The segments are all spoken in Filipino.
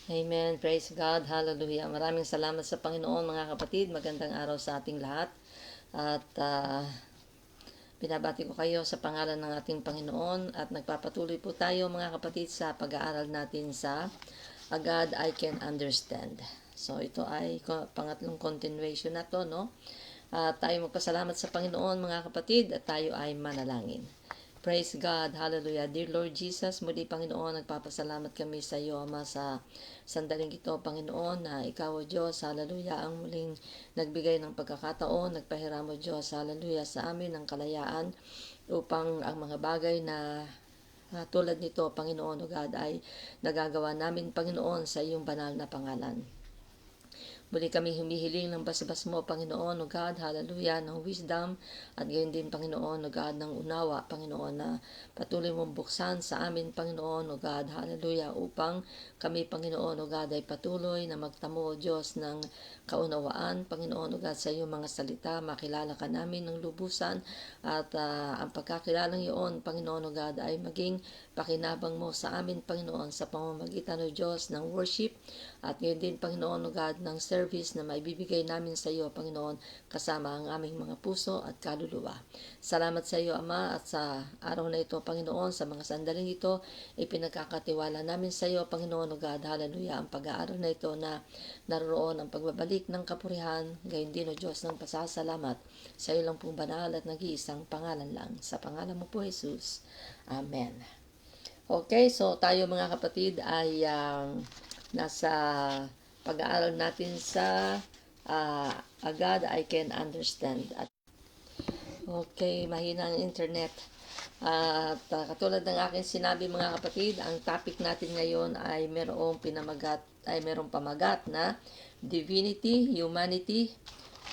Amen. Praise God. Hallelujah. Maraming salamat sa Panginoon mga kapatid. Magandang araw sa ating lahat. At binabati ko kayo sa pangalan ng ating Panginoon at nagpapatuloy po tayo mga kapatid sa pag-aaral natin sa A God I Can Understand. So ito ay pangatlong continuation na to, no? Tayo magpasalamat sa Panginoon mga kapatid at tayo ay manalangin. Praise God. Hallelujah. Dear Lord Jesus, muli Panginoon, nagpapasalamat kami sa iyo, Ama, sa sandaling ito, Panginoon, na ikaw, o Diyos, hallelujah, ang muling nagbigay ng pagkakataon, nagpahiram, o Diyos, hallelujah, sa amin ng kalayaan upang ang mga bagay na tulad nito, Panginoon, o God, ay nagagawa namin, Panginoon, sa iyong banal na pangalan. Muli kami humihiling ng basbas mo, Panginoon, O God, hallelujah, ng wisdom, at gayon din, Panginoon, O God, ng unawa, Panginoon, na patuloy mong buksan sa amin, Panginoon, O God, hallelujah, upang kami, Panginoon, O God, ay patuloy na magtamo, O Diyos, ng kaunawaan, Panginoon, O God, sa iyong mga salita, makilala ka namin ng lubusan, at ang pagkakilalang iyon, Panginoon, O God, ay maging pakinabang mo sa amin, Panginoon, sa pamamagitan, O Diyos, ng worship, at ngayon din, Panginoon, O God, ng service na maibibigay namin sa iyo, Panginoon, kasama ang aming mga puso at kaluluwa. Salamat sa iyo, Ama, at sa araw na ito, Panginoon, sa mga sandaling ito, ipinagkakatiwala namin sa iyo, Panginoon, O God, hallelujah, ang pag-aaral na ito na naroon ang pagbabalik ng kapurihan, gayon din, O Diyos, ng pasasalamat sa iyo lang pong banal at nag-iisang pangalan lang. Sa pangalan mo po, Jesus. Amen. Okay, so tayo mga kapatid ay nasa pag-aaral natin sa A God I Can Understand. Okay, mahina ang internet. At katulad ng aking sinabi mga kapatid, ang topic natin ngayon ay merong pamagat na Divinity, Humanity,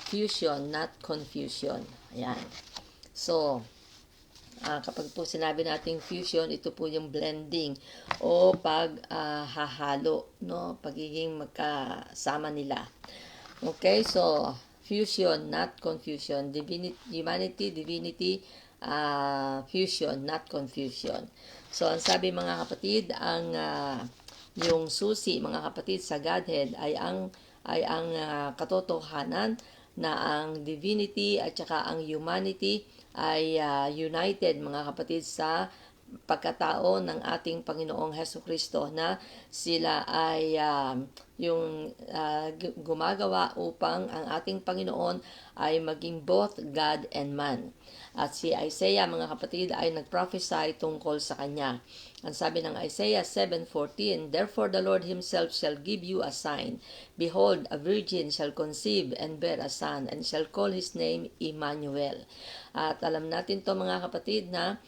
Fusion, not Confusion. Ayan. So, kapag po sinabi nating fusion, ito po yung blending o paghahalo, no? Pagiging magkasama nila. Okay, so fusion, not confusion. Humanity, divinity, fusion, not confusion. So, ang sabi mga kapatid, yung susi mga kapatid sa Godhead ay ang katotohanan na ang divinity at saka ang humanity ay united mga kapatid sa pagkatao ng ating Panginoong Heso Kristo, na sila ay gumagawa upang ang ating Panginoon ay maging both God and man. At si Isaiah mga kapatid ay nagprophesy tungkol sa kanya. Ang sabi ng Isaiah 7:14, Therefore the Lord himself shall give you a sign. Behold, a virgin shall conceive and bear a son, and shall call his name Emmanuel. At alam natin to mga kapatid na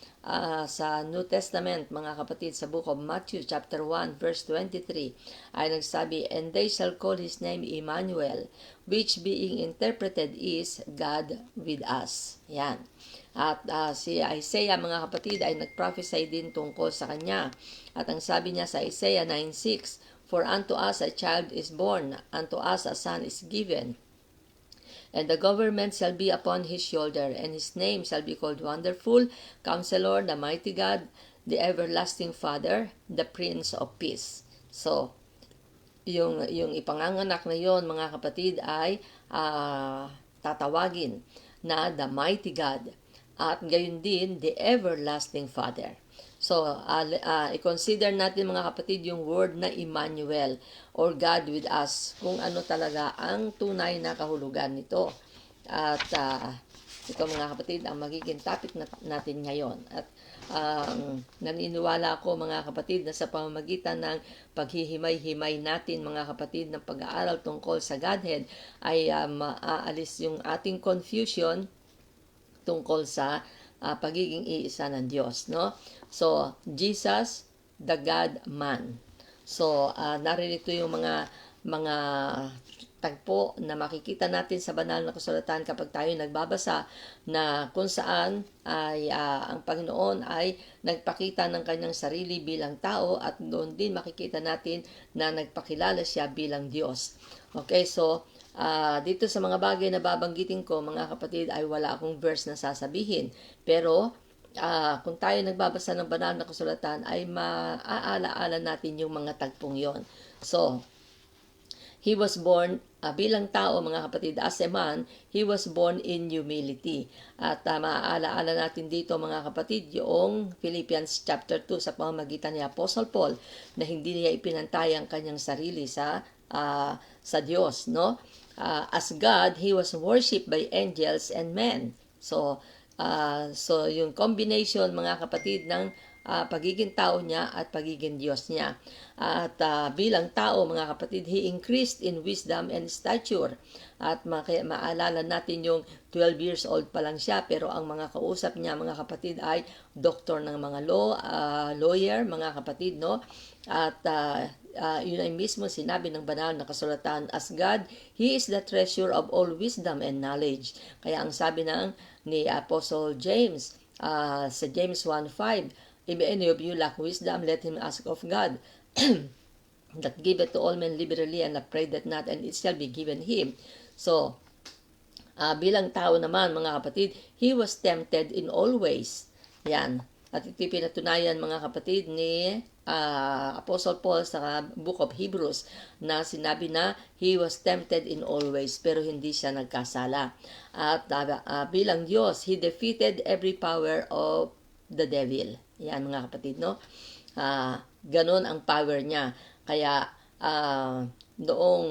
sa New Testament, mga kapatid, sa book of Matthew chapter 1 verse 23 ay nagsabi, And they shall call his name Emmanuel, which being interpreted is God with us. Yan. At si Isaiah mga kapatid ay nagprophesy din tungkol sa kanya. At ang sabi niya sa Isaiah 9:6, For unto us a child is born, unto us a son is given, and the government shall be upon his shoulder, and his name shall be called Wonderful, Counselor, the Mighty God, the Everlasting Father, the Prince of Peace. So, yung ipanganganak na yon mga kapatid ay tatawagin na the Mighty God, at gayon din the Everlasting Father. So, i-consider natin mga kapatid yung word na Emmanuel or God with us, kung ano talaga ang tunay na kahulugan nito. At ito mga kapatid ang magiging topic natin ngayon. At naniniwala ako mga kapatid na sa pamamagitan ng paghihimay-himay natin mga kapatid ng pag-aaral tungkol sa Godhead ay maaalis yung ating confusion tungkol sa pagiging iisa ng Diyos, no? So, Jesus, the God-man. So, naririto yung mga tagpo na makikita natin sa banal na kasulatan kapag tayo nagbabasa, na kung saan ay ang Panginoon ay nagpakita ng kanyang sarili bilang tao, at doon din makikita natin na nagpakilala siya bilang Diyos. Okay, so dito sa mga bagay na babanggitin ko mga kapatid ay wala akong verse na sasabihin, pero kung tayo nagbabasa ng banal na kasulatan, ay maaala-ala natin yung mga tagpong yon. So, he was born, bilang tao mga kapatid, as a man, he was born in humility. At maaala-ala natin dito mga kapatid, yung Philippians chapter 2 sa pamamagitan ni Apostle Paul, na hindi niya ipinantay ang kanyang sarili sa Diyos, no? As God, he was worshipped by angels and men. So yung combination mga kapatid ng pagiging tao niya at pagiging Diyos niya. At bilang tao mga kapatid, he increased in wisdom and stature. At maalala natin yung 12 years old pa lang siya, pero ang mga kausap niya mga kapatid ay doktor ng mga lawyer mga kapatid, no? At yun ay mismo sinabi ng banal na kasulatan, as God, He is the treasure of all wisdom and knowledge. Kaya ang sabi ni Apostle James, sa James 1:5, if any of you lack wisdom, let him ask of God, that giveth to all men liberally, and upbraideth not, and it shall be given him. So, bilang tao naman mga kapatid, he was tempted in all ways. Yan. At ito pinatunayan mga kapatid ni Apostle Paul sa Book of Hebrews, na sinabi na he was tempted in all ways pero hindi siya nagkasala. At bilang Diyos, he defeated every power of the devil. Yan mga kapatid, no? Ganon ang power niya. Kaya noong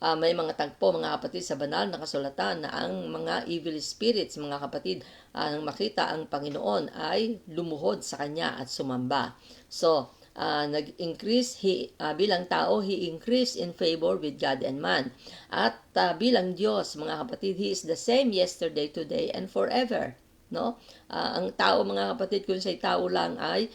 may mga tagpo mga kapatid sa banal na kasulatan na ang mga evil spirits mga kapatid, nang makita ang Panginoon ay lumuhod sa kanya at sumamba. So nag-increase bilang tao, he increased in favor with God and man. At bilang Diyos mga kapatid, he is the same yesterday, today, and forever. No? Ang tao mga kapatid, kung siya'y tao lang ay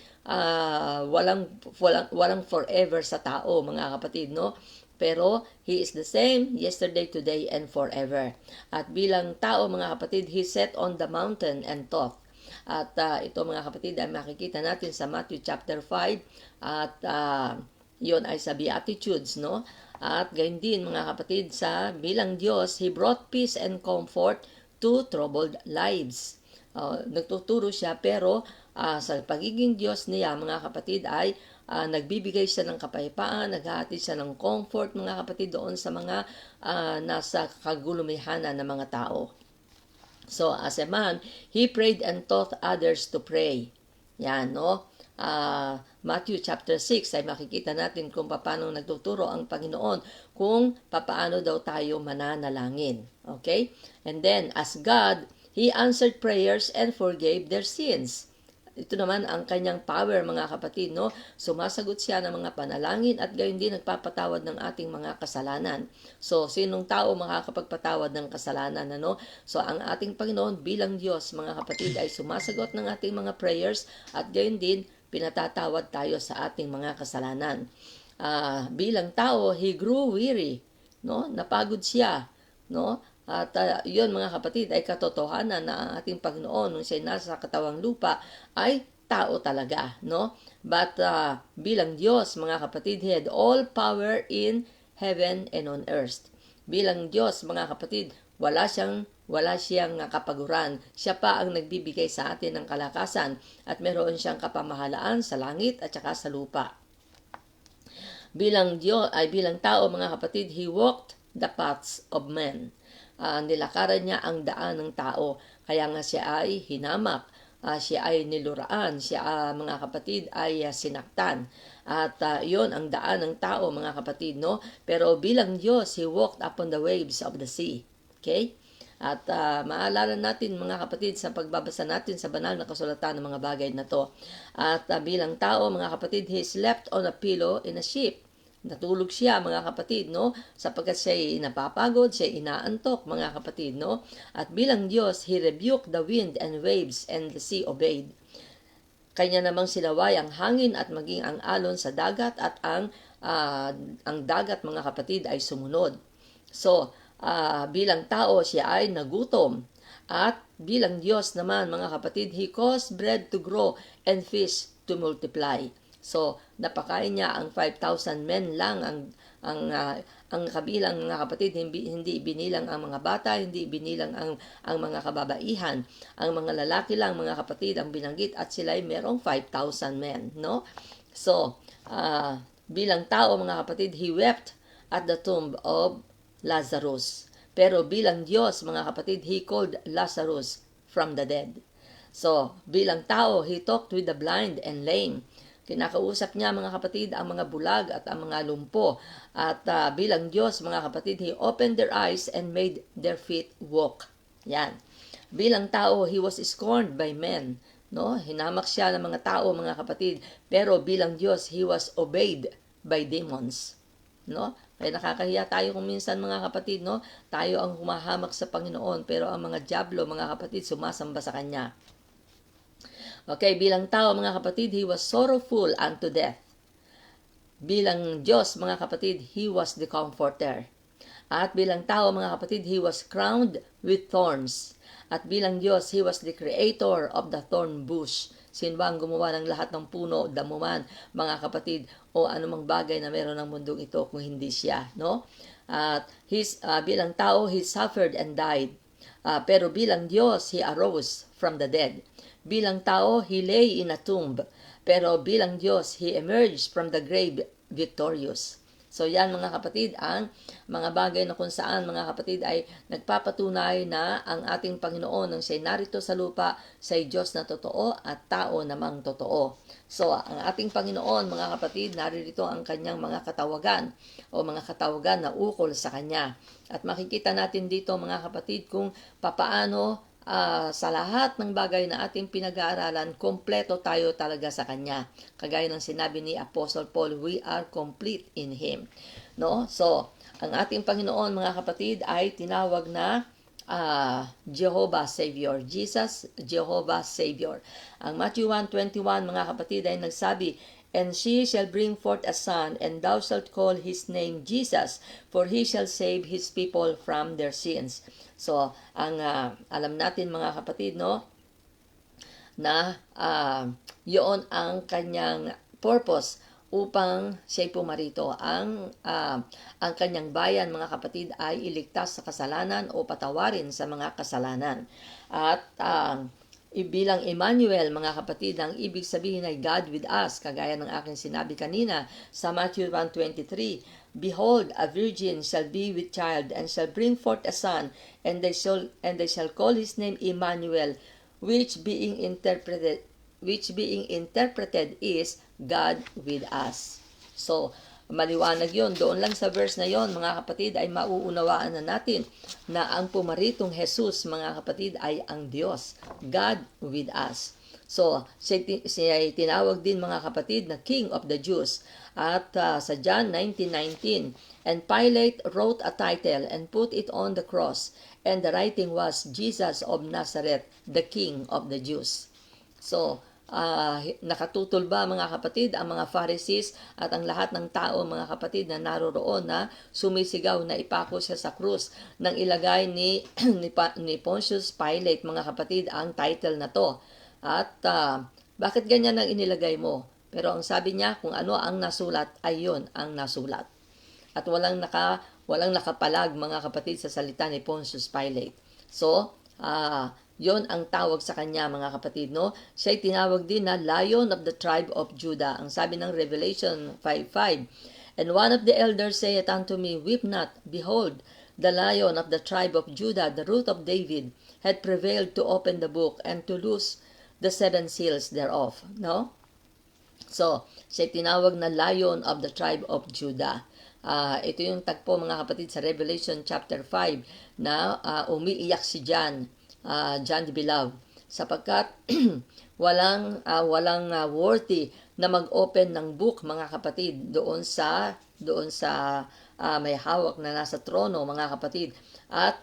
walang forever sa tao mga kapatid, no? Pero he is the same yesterday, today, and forever. At bilang tao mga kapatid, he sat on the mountain and taught. At ito mga kapatid ay makikita natin sa Matthew chapter 5 at yun ay sa Beatitudes, no? At gayon din mga kapatid, sa bilang Diyos, he brought peace and comfort to troubled lives. Nagtuturo siya, pero sa pagiging Diyos niya mga kapatid ay nagbibigay siya ng kapayapaan, naghahatid siya ng comfort mga kapatid doon sa mga nasa kagulumihanan ng mga tao. So as a man, he prayed and taught others to pray. Yan, no? Matthew chapter 6 ay makikita natin kung paano nagtuturo ang Panginoon kung paano daw tayo mananalangin. Okay? And then, as God, he answered prayers and forgave their sins. Ito naman ang kanyang power mga kapatid, no? Sumasagot siya ng mga panalangin at gayon din nagpapatawad ng ating mga kasalanan. So, sinong tao makakapagpatawad ng kasalanan, ano? So, ang ating Panginoon bilang Diyos mga kapatid ay sumasagot ng ating mga prayers at gayon din pinatatawad tayo sa ating mga kasalanan. Bilang tao, he grew weary, no? Napagod siya, no? At yun mga kapatid ay katotohanan na ang ating Panginoon nung siya nasa katawang lupa ay tao talaga, no? But bilang Diyos mga kapatid, he had all power in heaven and on earth. Bilang Diyos mga kapatid, wala siyang kapaguran. Siya pa ang nagbibigay sa atin ng kalakasan at meron siyang kapamahalaan sa langit at saka sa lupa. Bilang tao mga kapatid, he walked the paths of men. Nilakaran niya ang daan ng tao. Kaya nga siya ay hinamak, siya ay niluraan, siya mga kapatid ay sinaktan. At yon ang daan ng tao mga kapatid, no? Pero bilang Diyos, he walked upon the waves of the sea. Okay? At maalala natin mga kapatid sa pagbabasa natin sa banal na kasulatan ng mga bagay na to. At bilang tao mga kapatid, he slept on a pillow in a ship. Natulog siya mga kapatid, no? Sapagkat siya ay napapagod, siya ay inaantok mga kapatid, no? At bilang Diyos, he rebuked the wind and waves and the sea obeyed. Kanya namang silaway ang hangin at maging ang alon sa dagat at ang dagat mga kapatid ay sumunod. So, bilang tao siya ay nagutom. At bilang Diyos naman mga kapatid, he caused bread to grow and fish to multiply. So, napakain niya ang 5,000 men lang ang kabilang mga kapatid, hindi binilang ang mga bata, hindi binilang ang mga kababaihan. Ang mga lalaki lang mga kapatid ang binanggit at sila ay merong 5,000 men, no? So, bilang tao mga kapatid, he wept at the tomb of Lazarus. Pero bilang Diyos mga kapatid, he called Lazarus from the dead. So, bilang tao, he talked with the blind and lame. Kinakausap niya mga kapatid ang mga bulag at ang mga lumpo. At bilang Diyos mga kapatid, he opened their eyes and made their feet walk. Yan. Bilang tao, he was scorned by men. No? Hinamak siya ng mga tao mga kapatid. Pero bilang Diyos, he was obeyed by demons. No? Kaya nakakahiya tayo kung minsan mga kapatid, no? Tayo ang humahamak sa Panginoon, pero ang mga dyablo mga kapatid sumasamba sa Kanya. Okay, bilang tao mga kapatid, he was sorrowful unto death. Bilang Diyos mga kapatid, he was the comforter. At bilang tao mga kapatid, he was crowned with thorns. At bilang Diyos, he was the creator of the thorn bush. Sino ba ang gumawa ng lahat ng puno, damuman, mga kapatid, o anumang bagay na meron ng mundong ito kung hindi siya, no? At bilang tao, he suffered and died. Pero bilang Diyos, he arose from the dead. Bilang tao, he lay in a tomb. Pero bilang Diyos, he emerged from the grave victorious. So yan mga kapatid, ang mga bagay na kung saan mga kapatid ay nagpapatunay na ang ating Panginoon nang siya'y narito sa lupa, siya'y Diyos na totoo at tao namang totoo. So ang ating Panginoon mga kapatid, naririto ang kanyang mga katawagan o mga katawagan na ukol sa kanya. At makikita natin dito mga kapatid kung papaano sa lahat ng bagay na ating pinag-aaralan, kompleto tayo talaga sa Kanya. Kagaya ng sinabi ni Apostle Paul, we are complete in Him. No? So, ang ating Panginoon, mga kapatid, ay tinawag na Jehovah Savior. Jesus, Jehovah Savior. Ang Matthew 1:21, mga kapatid, ay nagsabi, and she shall bring forth a son, and thou shalt call his name Jesus, for he shall save his people from their sins. So, ang alam natin mga kapatid, no, na yun ang kanyang purpose upang siya'y pumarito. Ang kanyang bayan, mga kapatid, ay iligtas sa kasalanan o patawarin sa mga kasalanan. At bilang Emmanuel, mga kapatid, ang ibig sabihin ay God with us, kagaya ng aking sinabi kanina sa Matthew 1:23, behold, a virgin shall be with child, and shall bring forth a son, and they shall call his name Emmanuel, which being interpreted is God with us. So, maliwanag yon. Doon lang sa verse na yon, mga kapatid, ay mauunawaan na natin na ang pumaritong Jesus, mga kapatid, ay ang Diyos, God with us. So, siya ay tinawag din, mga kapatid, na King of the Jews. At sa John 19:19, and Pilate wrote a title and put it on the cross, and the writing was Jesus of Nazareth, the King of the Jews. So, nakatutol ba mga kapatid ang mga Pharisees at ang lahat ng tao, mga kapatid, na naroroon na sumisigaw na ipako siya sa krus nang ilagay ni Pontius Pilate, mga kapatid, ang title na to. At bakit ganyan ang inilagay mo? Pero ang sabi niya, kung ano ang nasulat ay yun ang nasulat. At walang nakapalag, mga kapatid, sa salita ni Pontius Pilate. So, yon ang tawag sa kanya, mga kapatid, no? Siya'y tinawag din na Lion of the Tribe of Judah. Ang sabi ng Revelation 5:5, and one of the elders saith unto me, weep not, behold, the Lion of the tribe of Judah, the root of David, had prevailed to open the book and to loose the 7 seals thereof. No? So, siya'y tinawag na Lion of the tribe of Judah. Ito yung tagpo, mga kapatid, sa Revelation chapter 5 na umiiyak si John the Beloved, sapagkat walang worthy na mag-open ng book, mga kapatid, doon sa may hawak na nasa trono, mga kapatid. At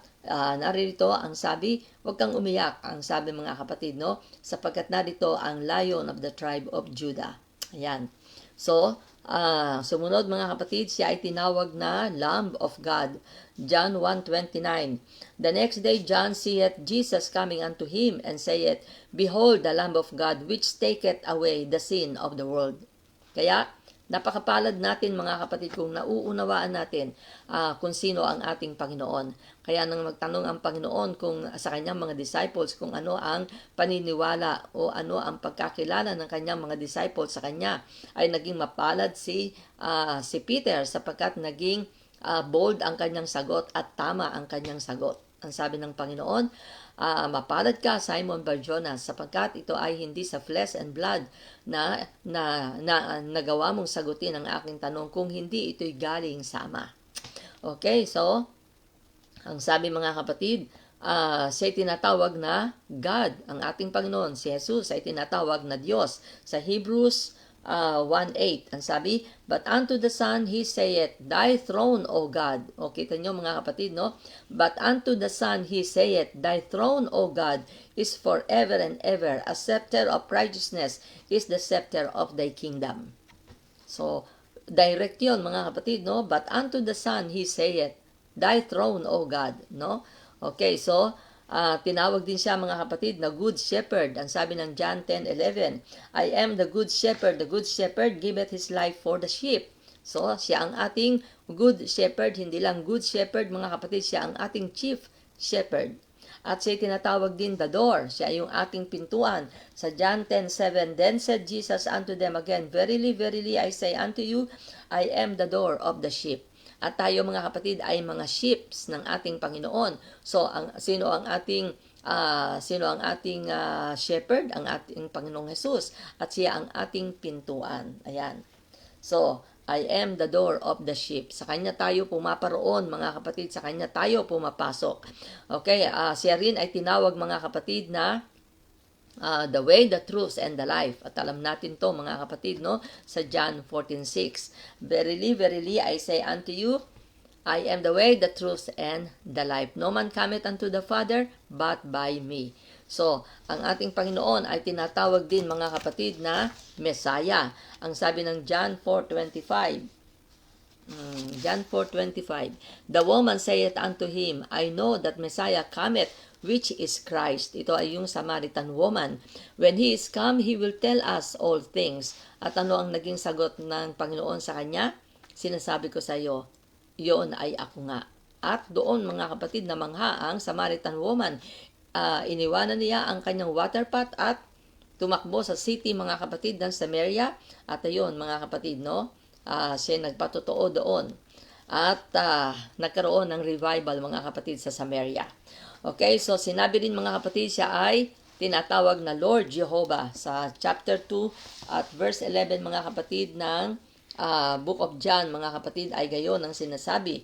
narito ang sabi, huwag kang umiyak, ang sabi, mga kapatid, no, sapagkat narito ang Lion of the tribe of Judah. Ayan. So, sumunod, mga kapatid, siya ay tinawag na Lamb of God. John 1:29. The next day John seeth Jesus coming unto him, and saith, behold, the Lamb of God, which taketh away the sin of the world. Kaya, napakapalad natin mga kapatid kung nauunawaan natin kung sino ang ating Panginoon. Kaya nang magtanong ang Panginoon kung sa kanyang mga disciples kung ano ang paniniwala o ano ang pagkakilala ng kanyang mga disciples sa kanya, ay naging mapalad si Peter sapagkat naging bold ang kanyang sagot at tama ang kanyang sagot. Ang sabi ng Panginoon, mapalad ka, Simon Bar-Jonas, sapagkat ito ay hindi sa flesh and blood na nagawa mong sagutin ang aking tanong, kung hindi ito'y galing sa Ama. Okay, so, ang sabi mga kapatid, siya tinatawag na God, ang ating Panginoon. Si Jesus ay tinatawag na Diyos. Sa Hebrews 1:8, ang sabi, but unto the Son he saith, thy throne, O God. O, kita nyo mga kapatid, no? But unto the Son he saith, thy throne, O God, is forever and ever. A scepter of righteousness is the scepter of thy kingdom. So, direct yun mga kapatid, no? But unto the Son he saith, thy throne, O God, no? Okay, so, tinawag din siya mga kapatid na Good Shepherd. Ang sabi ng John 10:11, I am the Good Shepherd. The Good Shepherd giveth his life for the sheep. So, siya ang ating Good Shepherd. Hindi lang Good Shepherd mga kapatid, siya ang ating Chief Shepherd. At siya tinatawag din the door. Siya yung ating pintuan. Sa John 10:7, then said Jesus unto them again, verily, verily, I say unto you, I am the door of the sheep. At tayo mga kapatid ay mga sheep ng ating Panginoon. So sino ang ating shepherd? Ang ating Panginoong Jesus, at siya ang ating pintuan. Ayan. So, I am the door of the sheep. Sa kanya tayo pumaparoon mga kapatid, sa kanya tayo pumapasok. Okay, siya rin ay tinawag mga kapatid na the way, the truth, and the life. At alam natin to mga kapatid, no? Sa John 14:6. Verily, verily, I say unto you, I am the way, the truth, and the life. No man cometh unto the Father, but by me. So, ang ating Panginoon ay tinatawag din mga kapatid na Messiah. Ang sabi ng John 4:25, John 4:25, the woman saith unto him, I know that Messiah cometh, which is Christ. Ito ay yung Samaritan woman. When he is come, he will tell us all things. At ano ang naging sagot ng Panginoon sa kanya? Sinasabi ko sa iyo, yun ay ako nga. At doon mga kapatid, namangha ang Samaritan woman. Iniwanan niya ang kanyang water pot at tumakbo sa city mga kapatid ng Samaria. At ayun mga kapatid, no? Siya nagpatotoo doon. At nagkaroon ng revival mga kapatid sa Samaria. Okay, so sinabi rin mga kapatid, siya ay tinatawag na Lord Jehovah sa chapter 2 at verse 11 mga kapatid ng Book of John mga kapatid ay gayon ang sinasabi.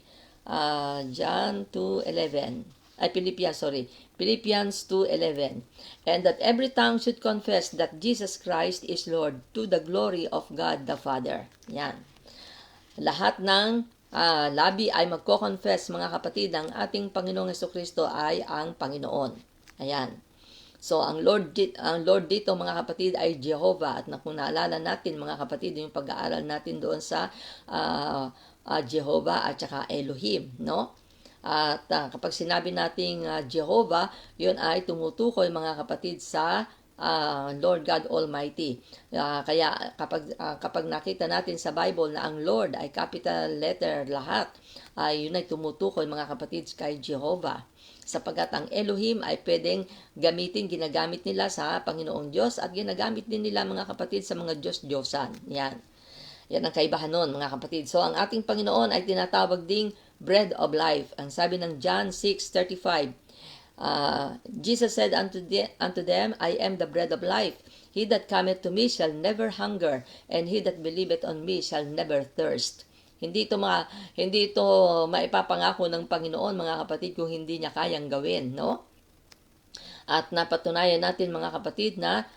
John 2:11 ay Philippians 2:11, and that every tongue should confess that Jesus Christ is Lord, to the glory of God the Father. Yan. Lahat ng labi ay magko-confess mga kapatid, ang ating Panginoong Jesucristo ay ang Panginoon. Ayan. So, ang Lord dito mga kapatid ay Jehovah. At kung naalala natin mga kapatid, yung pag-aaral natin doon sa Jehovah at saka Elohim, no? At kapag sinabi nating Jehovah, yun ay tumutukoy mga kapatid sa Lord God Almighty. Kaya kapag nakita natin sa Bible na ang Lord ay capital letter lahat, yun ay tumutukoy mga kapatid kay Jehovah. Sapagat ang Elohim ay pwedeng ginagamit nila sa Panginoong Diyos at ginagamit din nila mga kapatid sa mga Diyos-Diyosan. Yan ang kaibahan nun mga kapatid. So ang ating Panginoon ay tinatawag ding bread of life. Ang sabi ng John 6:35, Jesus said unto them, I am the bread of life. He that cometh to me shall never hunger, and he that believeth on me shall never thirst. Hindi ito maipapangako ng Panginoon mga kapatid kung hindi niya kayang gawin, no? At napatunayan natin mga kapatid na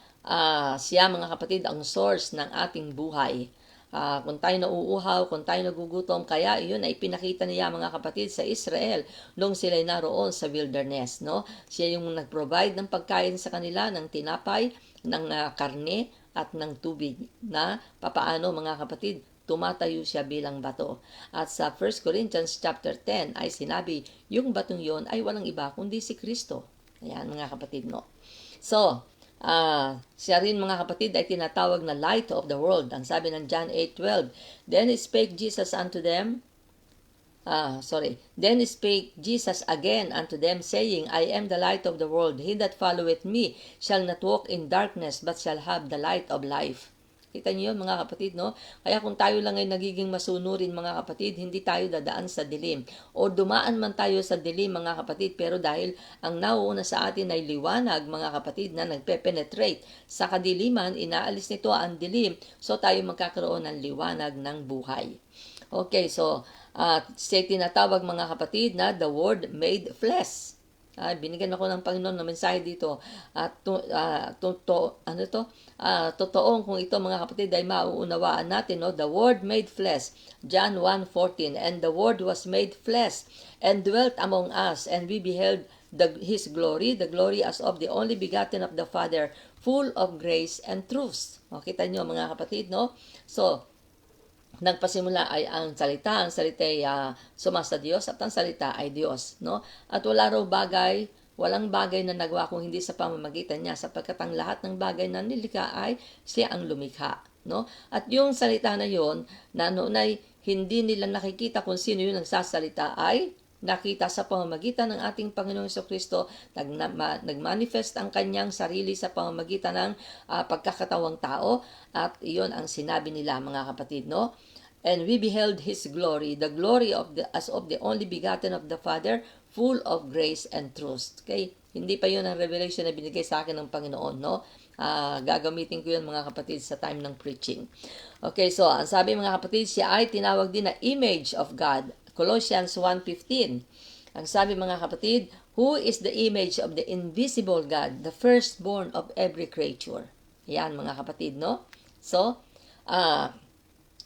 siya mga kapatid ang source ng ating buhay. Kung tayo nauuhaw, kung tayo nagugutom, kaya iyon ay pinakita niya mga kapatid sa Israel nung sila'y naroon sa wilderness, no? Siya yung nag-provide ng pagkain sa kanila, ng tinapay, ng karne at ng tubig, na papaano mga kapatid tumatayo siya bilang bato. At sa 1 Corinthians chapter 10 ay sinabi, yung batong yon ay walang iba kundi si Kristo. Ayan mga kapatid, no? So, siya rin mga kapatid ay tinatawag na light of the world. Ang sabi ng John 8:12, Then spake Jesus unto them, Then spake Jesus again unto them, saying, I am the light of the world. He that followeth me shall not walk in darkness, but shall have the light of life. Kita niyo yun, mga kapatid, no? Kaya kung tayo lang ay nagiging masunurin, mga kapatid, hindi tayo dadaan sa dilim. O dumaan man tayo sa dilim, mga kapatid, pero dahil ang nauuna sa atin ay liwanag, mga kapatid, na nagpe-penetrate sa kadiliman, inaalis nito ang dilim, so tayo magkakaroon ng liwanag ng buhay. Okay, so, siya tinatawag, mga kapatid, na the Word made flesh. Binigyan ako ng Panginoon ng mensahe dito. Totoong kung ito, mga kapatid, ay mauunawaan natin, no? The Word made flesh. John 1:14, And the Word was made flesh, and dwelt among us, and we beheld His glory, the glory as of the only begotten of the Father, full of grace and truth. O, kita nyo, mga kapatid, no? So, nagpasimula ay ang salita ay sumasa Diyos, at ang salita ay Diyos, no? At walang bagay na nagawa kung hindi sa pamamagitan niya, sapagkat ang lahat ng bagay na nilikha ay siya ang lumikha, no? At yung salita na yon, na noon ay hindi nila nakikita kung sino yung nagsasalita, ay nakita sa pamamagitan ng ating Panginoong Jesucristo. Nagmanifest ang kanyang sarili sa pamamagitan ng pagkakatawang tao, at iyon ang sinabi nila, mga kapatid, no? And we beheld His glory, the glory as of the only begotten of the Father, full of grace and truth. Okay? Hindi pa yun ang revelation na binigay sa akin ng Panginoon, no? Gagamitin ko yun, mga kapatid, sa time ng preaching. Okay, so ang sabi, mga kapatid, siya ay tinawag din na image of God. Colossians 1:15. Ang sabi, mga kapatid, who is the image of the invisible God, the firstborn of every creature. Yan, mga kapatid, no? So,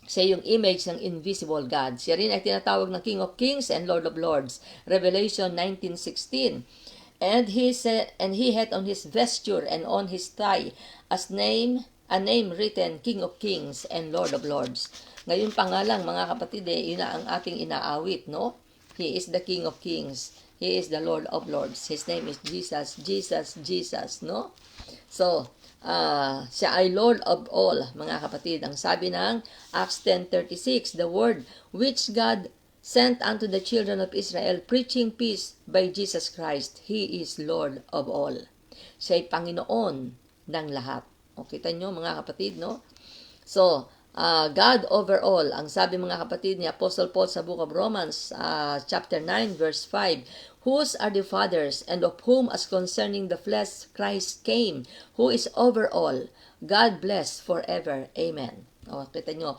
siya yung image ng invisible God. Siya rin ay tinatawag na King of Kings and Lord of Lords. Revelation 19:16. And he had on his vesture and on his thigh a name written, King of Kings and Lord of Lords. Ngayon pa nga lang, mga kapatid, yun na ang ating inaawit, no? He is the King of Kings. He is the Lord of Lords. His name is Jesus, Jesus, Jesus, no? So, siya ay Lord of all, mga kapatid. Ang sabi ng Acts 10:36, the word which God sent unto the children of Israel, preaching peace by Jesus Christ. He is Lord of all. Siya ay Panginoon ng lahat. O, kita nyo, mga kapatid, no? So, God over all. Ang sabi, mga kapatid, ni Apostle Paul sa Book of Romans, chapter 9, verse 5, whose are the fathers, and of whom as concerning the flesh Christ came, who is over all, God bless forever. Amen. O, kita nyo,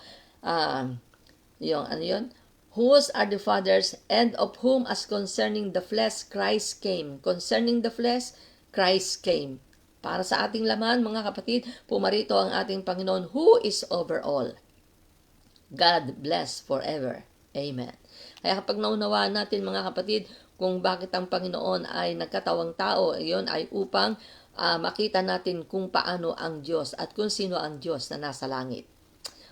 yung ano yun? Whose are the fathers, and of whom as concerning the flesh Christ came. Concerning the flesh, Christ came. Para sa ating laman, mga kapatid, pumarito ang ating Panginoon, who is over all. God bless forever. Amen. Kaya kapag naunawaan natin, mga kapatid, kung bakit ang Panginoon ay nagkatawang tao, iyon ay upang makita natin kung paano ang Diyos at kung sino ang Diyos na nasa langit.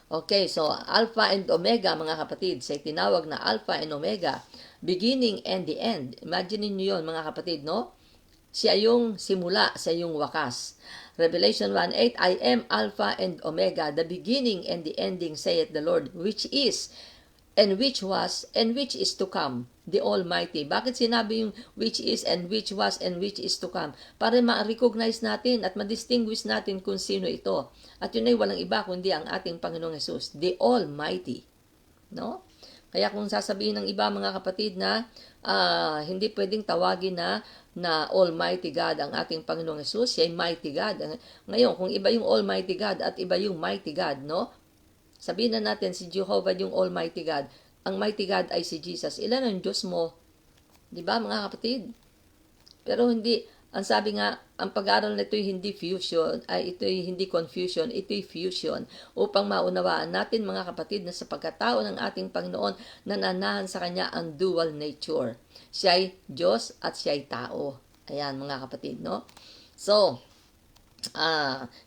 Okay, so Alpha and Omega, mga kapatid, sa tinawag na Alpha and Omega, beginning and the end. Imagine niyo yun, mga kapatid, no? Siya yung simula, siya yung wakas. Revelation 1:8, I am Alpha and Omega, the beginning and the ending, saith the Lord, which is, and which was, and which is to come, the Almighty. Bakit sinabi yung which is, and which was, and which is to come? Para ma-recognize natin at ma-distinguish natin kung sino ito. At yun ay walang iba kundi ang ating Panginoong Hesus, the Almighty. No? Kaya kung sasabihin ng iba, mga kapatid, na hindi pwedeng tawagin na Almighty God ang ating Panginoong Hesus, siya ay Mighty God. Ngayon, kung iba yung Almighty God at iba yung Mighty God, no? Sabihin na natin si Jehovah yung Almighty God. Ang Mighty God ay si Jesus. Ilan ang Diyos mo? Di ba, mga kapatid? Pero hindi, ang sabi nga, ang pag-aaral na ito'y hindi fusion, ito'y hindi confusion, ito'y fusion, upang maunawaan natin, mga kapatid, na sa pagkatao ng ating Panginoon, nananahan sa Kanya ang dual nature. Siya ay Diyos at siya ay tao. Ayan, mga kapatid, no? So,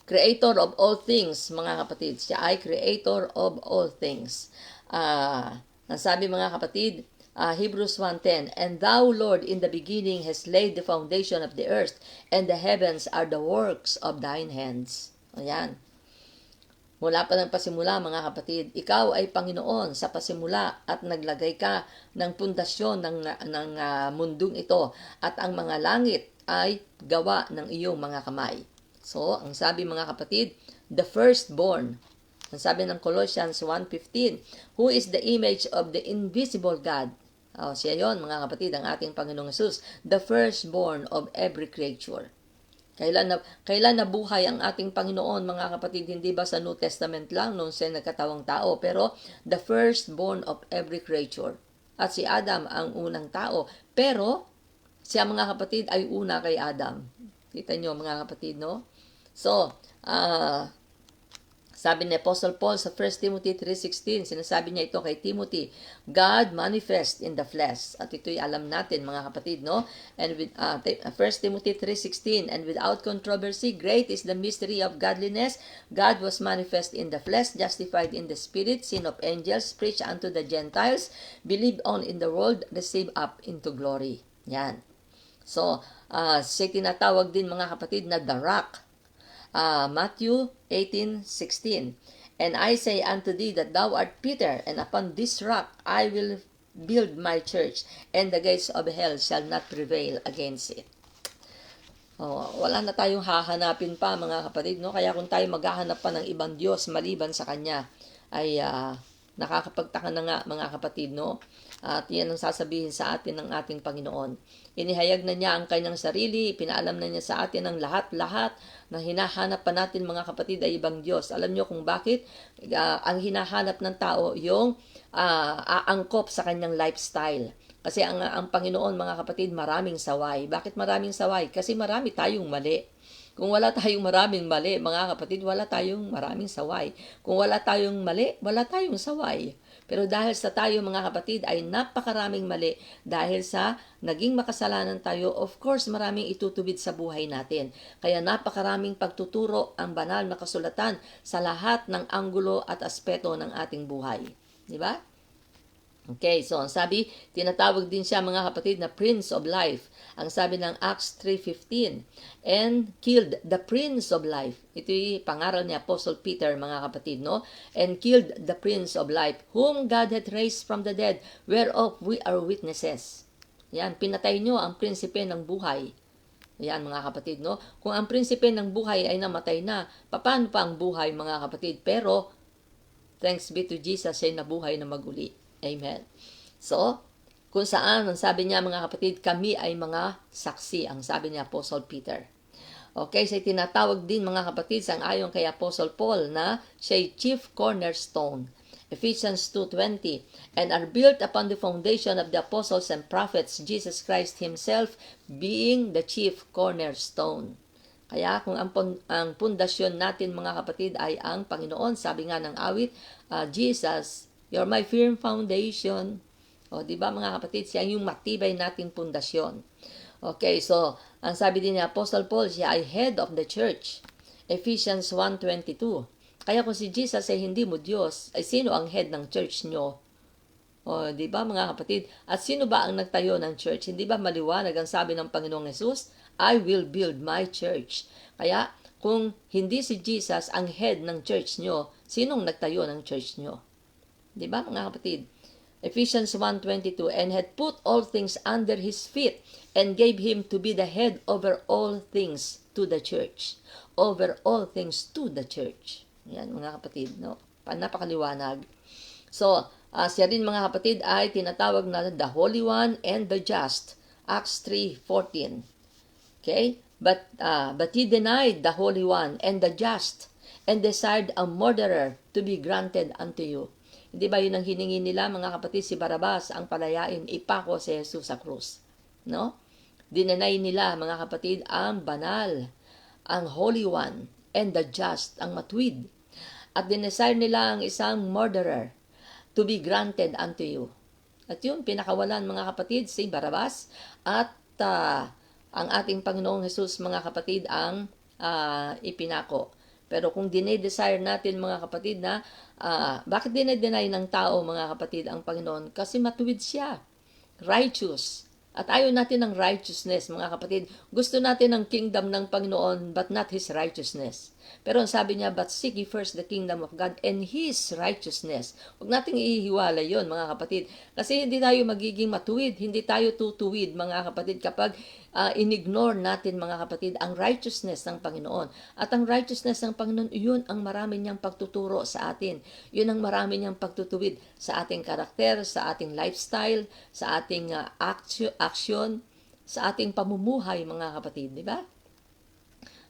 creator of all things, mga kapatid. Siya ay creator of all things. Ang sabi, mga kapatid, Hebrews 1:10, And thou, Lord, in the beginning hast laid the foundation of the earth, and the heavens are the works of thine hands. Ayan. Mula pa ng pasimula, mga kapatid, ikaw ay Panginoon sa pasimula at naglagay ka ng pundasyon ng mundong ito at ang mga langit ay gawa ng iyong mga kamay. So, ang sabi mga kapatid, the firstborn. Ang sabi ng Colossians 1:15, who is the image of the invisible God. Siya yon mga kapatid, ang ating Panginoong Hesus, the firstborn of every creature. Kailan nabuhay ang ating Panginoon, mga kapatid? Hindi ba sa New Testament lang, noon siya nagkatawang tao? Pero the firstborn of every creature. At si Adam ang unang tao. Pero siya, mga kapatid, ay una kay Adam. Kita nyo, mga kapatid, no? So, sabi ni Apostle Paul sa 1 Timothy 3:16, sinasabi niya ito kay Timothy, God manifest in the flesh. At ito'y alam natin, mga kapatid, no? And with 1 Timothy 3:16, and without controversy, great is the mystery of godliness. God was manifest in the flesh, justified in the spirit, seen of angels, preached unto the Gentiles, believed on in the world, received up into glory. Yan. So, siya tinatawag din, mga kapatid, na the rock. Matthew 18:16, And I say unto thee that thou art Peter, and upon this rock I will build my church, and the gates of hell shall not prevail against it. Wala na tayong hahanapin pa, mga kapatid, no? Kaya kung tayo maghahanap pa ng ibang Diyos maliban sa Kanya, ay nakakapagtaka na nga, mga kapatid, no? At yan ang sasabihin sa atin ng ating Panginoon. Inihayag na niya ang kanyang sarili, pinaalam na niya sa atin ang lahat-lahat na hinahanap pa natin, mga kapatid, ay ibang Diyos. Alam niyo kung bakit? Ang hinahanap ng tao, yung aangkop sa kanyang lifestyle. Kasi ang Panginoon, mga kapatid, maraming saway. Bakit maraming saway? Kasi marami tayong mali. Kung wala tayong maraming mali, mga kapatid, wala tayong maraming saway. Kung wala tayong mali, wala tayong saway. Pero dahil sa tayo, mga kapatid, ay napakaraming mali, dahil sa naging makasalanan tayo, of course, maraming itutubid sa buhay natin. Kaya napakaraming pagtuturo ang banal na kasulatan sa lahat ng anggulo at aspeto ng ating buhay. Di ba? Okay, so ang sabi, tinatawag din siya, mga kapatid, na Prince of Life. Ang sabi ng Acts 3:15, and killed the Prince of Life. Ito'y pangaral ni Apostle Peter, mga kapatid, no? And killed the Prince of Life, whom God hath raised from the dead, whereof we are witnesses. Yan, pinatay nyo ang prinsipe ng buhay. Yan, mga kapatid, no? Kung ang prinsipe ng buhay ay namatay na, paano pa ang buhay, mga kapatid? Pero, thanks be to Jesus, ay nabuhay na maguli. Amen. So, kung saan, ang sabi niya, mga kapatid, kami ay mga saksi, ang sabi niya Apostle Peter. Okay, so tinatawag din, mga kapatid, sang ayon kay Apostle Paul, na siya'y chief cornerstone. Ephesians 2:20, and are built upon the foundation of the apostles and prophets, Jesus Christ Himself being the chief cornerstone. Kaya kung ang pundasyon natin, mga kapatid, ay ang Panginoon, sabi nga ng awit, Jesus, you're my firm foundation. Di ba, mga kapatid, siya yung matibay nating pundasyon. Okay, so, ang sabi din ni Apostle Paul, siya ay head of the church. Ephesians 1:22. Kaya kung si Jesus ay hindi mo Diyos, ay sino ang head ng church nyo? Di ba, mga kapatid? At sino ba ang nagtayo ng church? Hindi ba maliwanag ang sabi ng Panginoong Hesus? I will build my church. Kaya, kung hindi si Jesus ang head ng church nyo, sinong nagtayo ng church nyo? Di ba, mga kapatid? Ephesians 1:22, and had put all things under His feet, and gave Him to be the head over all things to the church. Over all things to the church. Yan, mga kapatid, no? Napakaliwanag. So, siya rin, mga kapatid, ay tinatawag na the Holy One and the Just. Acts 3:14. Okay? But He denied the Holy One and the Just, and desired a murderer to be granted unto you. Hindi ba yun ang hiningi nila, mga kapatid? Si Barabas ang palayain, ipako si Jesus sa krus. No? Dinenay nila, mga kapatid, ang banal, ang Holy One, and the Just, ang matuwid. At dinesire nila ang isang murderer to be granted unto you. At yun, pinakawalan, mga kapatid, si Barabas. At ang ating Panginoong Jesus, mga kapatid, ang ipinako. Pero kung dinay-desire natin, mga kapatid, na bakit dinay-deny ng tao, mga kapatid, ang Panginoon? Kasi matuwid siya. righteous. At ayaw natin ng righteousness, mga kapatid. Gusto natin ng kingdom ng Panginoon, but not His righteousness. Pero ang sabi niya, but seek ye first the kingdom of God and His righteousness. Huwag nating ihiwala yon, mga kapatid. Kasi hindi tayo magiging matuwid, hindi tayo tutuwid, mga kapatid, kapag inignore natin, mga kapatid, ang righteousness ng Panginoon. At ang righteousness ng Panginoon, yun ang marami niyang pagtuturo sa atin. Yun ang marami niyang pagtutuwid sa ating karakter, sa ating lifestyle, sa ating action, sa ating pamumuhay, mga kapatid, di ba?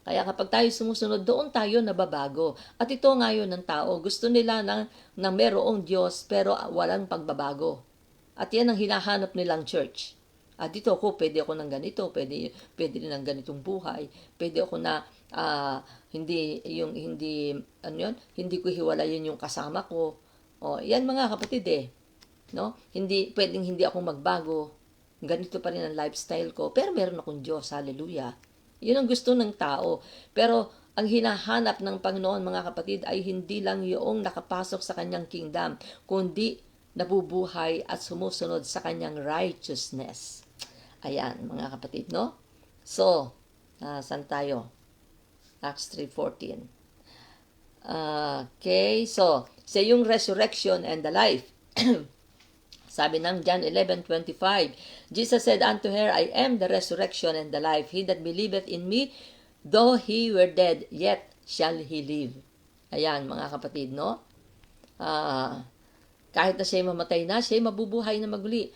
Kaya kapag tayo sumusunod, doon tayo nababago. At ito ngayon ng tao, gusto nila na merong Diyos pero walang pagbabago. At yan ang hinahanap nilang church. Dito ako, pwede ako ng ganito, pwede rin ng ganitong buhay, pwede ako na hindi ko hiwalayin yung kasama ko. Yan mga kapatid no? Pwedeng hindi ako magbago. Ganito pa rin ang lifestyle ko, pero meron akong Diyos, hallelujah. Yun ang gusto ng tao. Pero ang hinahanap ng Panginoon, mga kapatid, ay hindi lang yung nakapasok sa kanyang kingdom, kundi nabubuhay at sumusunod sa kanyang righteousness. Ayan, mga kapatid, no? So, saan tayo? Acts 3:14. Okay, so, sa yung resurrection and the life. Sabi ng John 11:25, Jesus said unto her, I am the resurrection and the life. He that believeth in me, though he were dead, yet shall he live. Ayan, mga kapatid, no? Kahit na siya mamatay na, siya mabubuhay na maguli.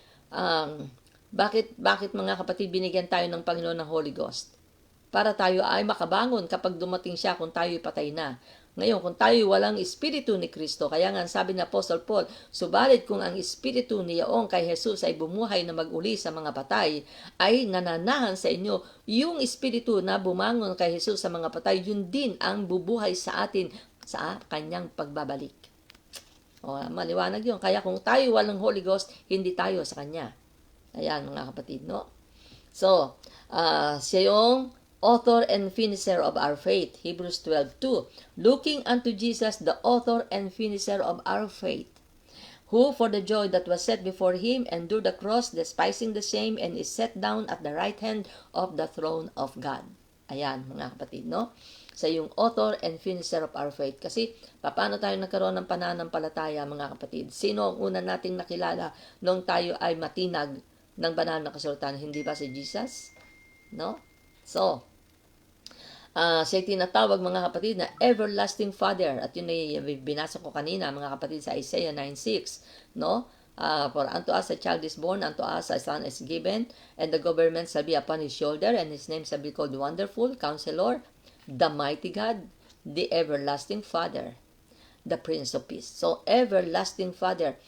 Bakit mga kapatid, binigyan tayo ng Panginoon ng Holy Ghost? Para tayo ay makabangon kapag dumating siya kung tayo'y patay na. Ngayon, kung tayo walang Espiritu ni Kristo, kaya nga sabi ni Apostle Paul, subalit kung ang Espiritu niyaong kay Jesus ay bumuhay na mag-uli sa mga patay, ay nananahan sa inyo, yung Espiritu na bumangon kay Jesus sa mga patay, yun din ang bubuhay sa atin sa kanyang pagbabalik. Maliwanag yun. Kaya kung tayo walang Holy Ghost, hindi tayo sa kanya. Ayan, mga kapatid, no? So, siya yung author and finisher of our faith. Hebrews 12:2. Looking unto Jesus, the author and finisher of our faith, who for the joy that was set before him endured the cross, despising the shame, and is set down at the right hand of the throne of God. Ayan, mga kapatid, no? Sa yung author and finisher of our faith. Kasi, paano tayo nagkaroon ng pananampalataya, mga kapatid? Sino ang una nating nakilala nung tayo ay matinag ng banal na kasulatan? Hindi ba si Jesus? No? So, siya tinatawag, mga kapatid, na everlasting Father. At yun ay binasa ko kanina, mga kapatid, sa Isaiah 9:6, no? For unto us a child is born, unto us a son is given, and the government shall be upon his shoulder, and his name shall be called Wonderful, Counselor, the Mighty God, the Everlasting Father, the Prince of Peace. So, Everlasting Father.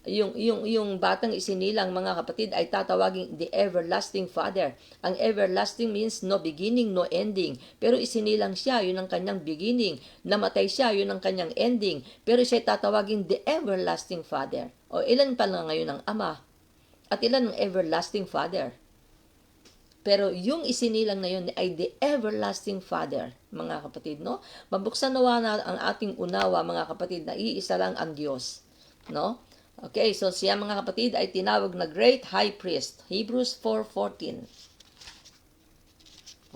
Yung batang isinilang, mga kapatid, ay tatawagin the Everlasting Father. Ang everlasting means no beginning, no ending. Pero isinilang siya, yun ang kanyang beginning. Namatay siya, yun ang kanyang ending. Pero siya tatawagin the Everlasting Father. O ilan pa lang ngayon ang Ama? At ilan ang Everlasting Father? Pero yung isinilang na yun ay the Everlasting Father, mga kapatid, no? Mabuksan nawa na ang ating unawa, mga kapatid, na iisa lang ang Diyos, no? Okay, so siya, mga kapatid, ay tinawag na Great High Priest. Hebrews 4:14.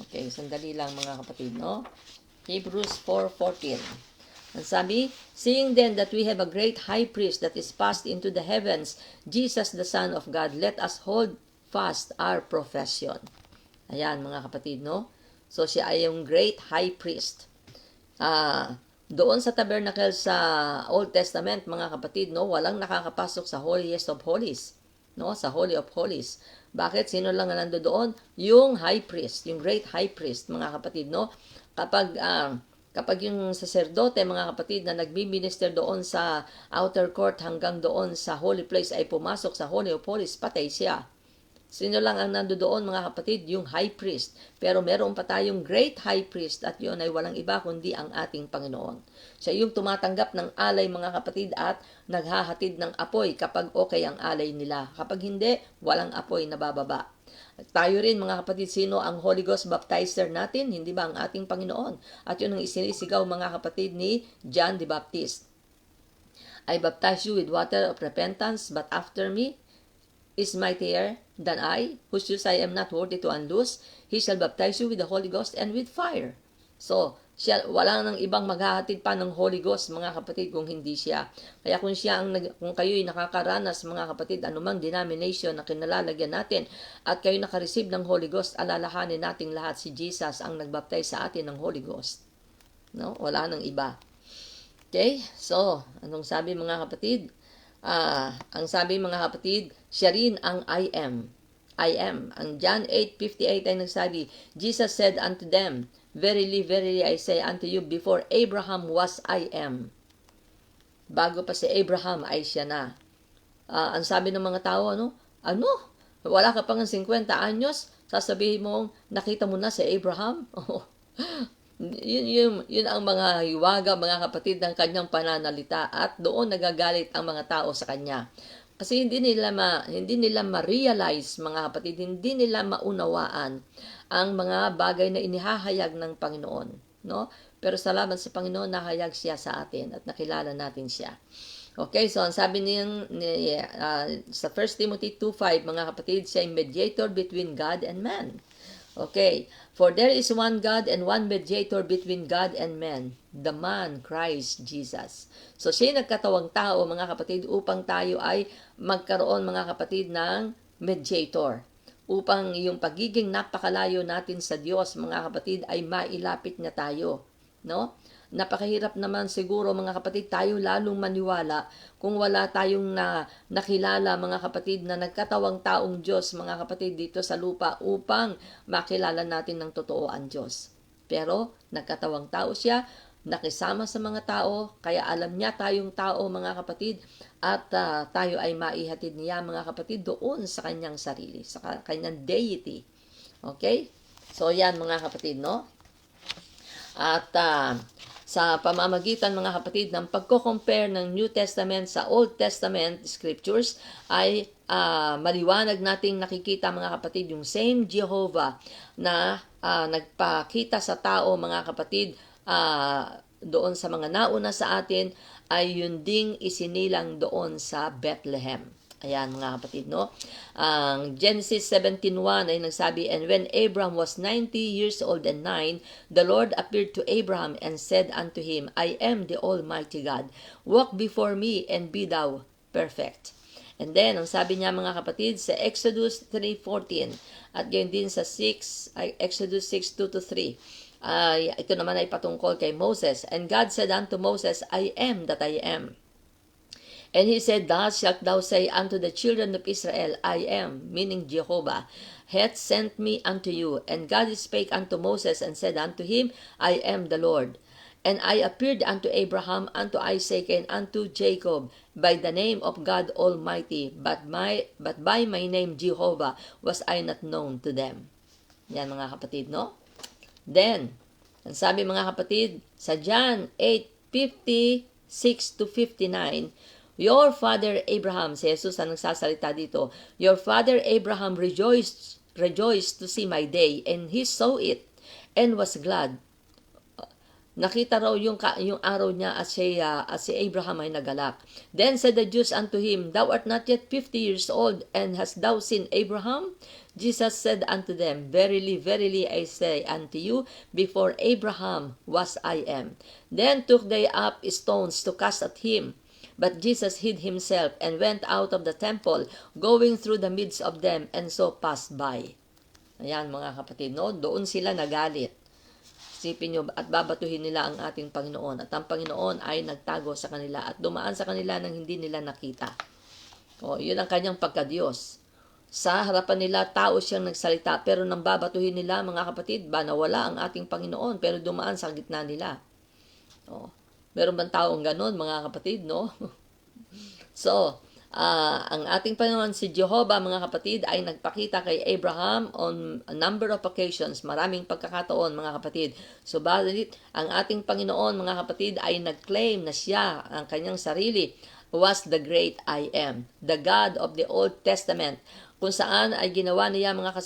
Okay, sandali lang, mga kapatid, no? Hebrews 4:14. Ang sabi, seeing then that we have a great high priest that is passed into the heavens, Jesus the Son of God, let us hold fast our profession. Ayan, mga kapatid, no? So siya ay yung great high priest. Doon sa tabernacle sa Old Testament, mga kapatid, no, walang nakakapasok sa Holiest of Holies, no, sa Holy of Holies. Bakit? Sino lang ang nando doon? Yung high priest, yung great high priest, mga kapatid, no? Kapag yung saserdote, mga kapatid, na nagbi-minister doon sa outer court hanggang doon sa holy place ay pumasok sa Holy of Holies, patay siya. Sino lang ang nandoon, mga kapatid? Yung high priest. Pero meron pa tayong great high priest at yun ay walang iba kundi ang ating Panginoon. Siya yung tumatanggap ng alay, mga kapatid, at naghahatid ng apoy kapag okay ang alay nila. Kapag hindi, walang apoy na bababa. At tayo rin, mga kapatid, sino ang Holy Ghost baptizer natin? Hindi ba ang ating Panginoon? At yun ang isinisigaw, mga kapatid, ni John the Baptist. I baptize you with water of repentance, but after me is mightier than I, whose shoes I am not worthy to unloose. He shall baptize you with the Holy Ghost and with fire. So, wala nang ibang maghahatid pa ng Holy Ghost, mga kapatid, kung hindi siya. Kaya kung kayo'y nakakaranas, mga kapatid, anumang denomination na kinalalagyan natin, at kayo nakareceive ng Holy Ghost, alalahanin nating lahat si Jesus ang nagbaptize sa atin ng Holy Ghost. No? Wala nang iba. Okay? So, anong sabi mga kapatid? Ang sabi mga kapatid, siya rin ang I am. I am. Ang John 8:58 ay nagsabi, Jesus said unto them, Verily, verily, I say unto you, before Abraham was, I am. Bago pa si Abraham, ay siya na. Ang sabi ng mga tao, ano? Wala ka pang 50 anyos, sasabihin mo, nakita mo na si Abraham? Yun ang mga hiwaga, mga kapatid, ng kanyang pananalita, at doon nagagalit ang mga tao sa kanya. Kasi hindi nila ma-realize, mga kapatid, hindi nila maunawaan ang mga bagay na inihahayag ng Panginoon, no? Pero salamat sa Panginoon, nahayag siya sa atin at nakilala natin siya. Okay, so ang sabi sa 1 Timothy 2:5, mga kapatid, siya ay mediator between God and man. Okay, for there is one God and one mediator between God and man, the man, Christ Jesus. So siya nagkatawang tao, mga kapatid, upang tayo ay magkaroon, mga kapatid, ng mediator. Upang yung pagiging napakalayo natin sa Diyos, mga kapatid, ay mailapit niya tayo. No? Napakahirap naman siguro, mga kapatid, tayo lalong maniwala kung wala tayong nakilala, mga kapatid, na nagkatawang taong Diyos, mga kapatid, dito sa lupa upang makilala natin ng totoo ang Diyos. Pero nagkatawang tao siya, nakisama sa mga tao, kaya alam niya tayong tao, mga kapatid, at tayo ay maihatid niya, mga kapatid, doon sa kanyang sarili, sa kanyang deity. Okay? So yan, mga kapatid, no? At sa pamamagitan, mga kapatid, ng pagko-compare ng New Testament sa Old Testament scriptures, ay maliwanag nating nakikita, mga kapatid, yung same Jehovah na nagpakita sa tao, mga kapatid, doon sa mga nauna sa atin, ay yun ding isinilang doon sa Bethlehem. Ayan, mga kapatid, no? Ang Genesis 17:1 ay nagsabi, And when Abraham was 90 years old and 9, the Lord appeared to Abraham and said unto him, I am the Almighty God. Walk before me and be thou perfect. And then, ang sabi niya, mga kapatid, sa Exodus 3:14 at gayon din sa Exodus 6:2-3, ito naman ay patungkol kay Moses. And God said unto Moses, I am that I am. And he said, Thus shalt thou say unto the children of Israel, I am, meaning Jehovah, hath sent me unto you. And God spake unto Moses and said unto him, I am the Lord. And I appeared unto Abraham, unto Isaac, and unto Jacob by the name of God Almighty, but by my name Jehovah was I not known to them. Yan, mga kapatid, no? Then, ang sabi, mga kapatid, sa John 8:56-59, Your father Abraham, si Jesus ang nagsasalita dito, Your father Abraham rejoiced to see my day, and he saw it, and was glad. Nakita raw yung araw niya at si Abraham ay nagalak. Then said the Jews unto him, Thou art not yet 50 years old, and hast thou seen Abraham? Jesus said unto them, Verily, verily, I say unto you, before Abraham was I am. Then took they up stones to cast at him. But Jesus hid himself and went out of the temple, going through the midst of them, and so passed by. Ayan, mga kapatid, no? Doon sila nagalit. Isipin nyo, at babatuhin nila ang ating Panginoon. At ang Panginoon ay nagtago sa kanila at dumaan sa kanila nang hindi nila nakita. Yun ang kanyang pagka-Diyos. Sa harapan nila, tao siyang nagsalita, pero nang babatuhin nila, mga kapatid, nawala ang ating Panginoon, pero dumaan sa gitna nila. Meron bang taong ganon, mga kapatid, no? So, ang ating Panginoon si Jehovah, mga kapatid, ay nagpakita kay Abraham on a number of occasions, maraming pagkakataon, mga kapatid. So, balit, ang ating Panginoon, mga kapatid, ay nag-claim na siya, ang kanyang sarili, was the great I am, the God of the Old Testament, kung saan ay ginawa niya, mga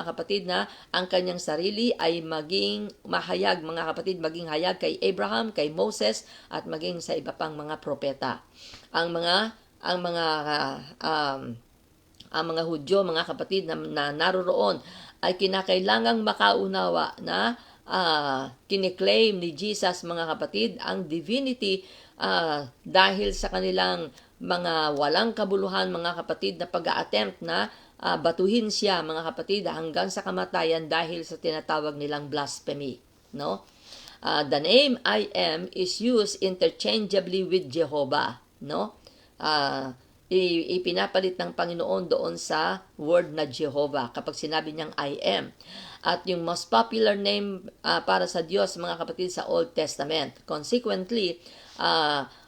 kapatid, na ang kanyang sarili ay maging mahayag, mga kapatid, maging hayag kay Abraham, kay Moses, at maging sa iba pang mga propeta. Ang mga ang mga Hudyo, mga kapatid na naroroon, ay kinakailangang makaunawa na kiniklaim ni Jesus, mga kapatid, ang divinity dahil sa kanilang mga walang kabuluhan, mga kapatid, na pag-a-attempt na batuhin siya, mga kapatid, hanggang sa kamatayan dahil sa tinatawag nilang blasphemy. No? The name I am is used interchangeably with Jehovah. No? Ipinapalit ng Panginoon doon sa word na Jehovah kapag sinabi niyang I am. At yung most popular name para sa Diyos, mga kapatid, sa Old Testament. Consequently,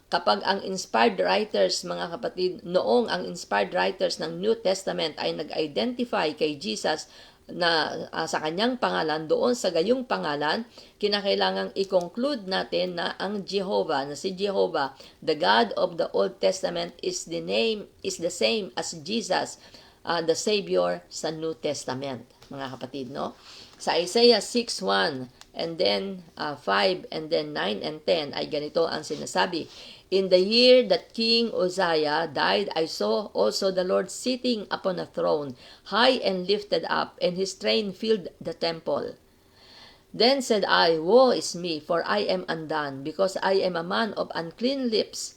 kapag ang inspired writers, mga kapatid, noong ang inspired writers ng New Testament ay nag-identify kay Jesus na sa kanyang pangalan, doon sa gayong pangalan, kinakailangang i-conclude natin na ang Jehovah, na si Jehovah, the God of the Old Testament, is the same as Jesus, the Savior sa New Testament, mga kapatid, no? Sa Isaiah 6:1 and then 5 and then 9 and 10 ay ganito ang sinasabi. In the year that King Uzziah died, I saw also the Lord sitting upon a throne, high and lifted up, and his train filled the temple. Then said I, Woe is me, for I am undone, because I am a man of unclean lips,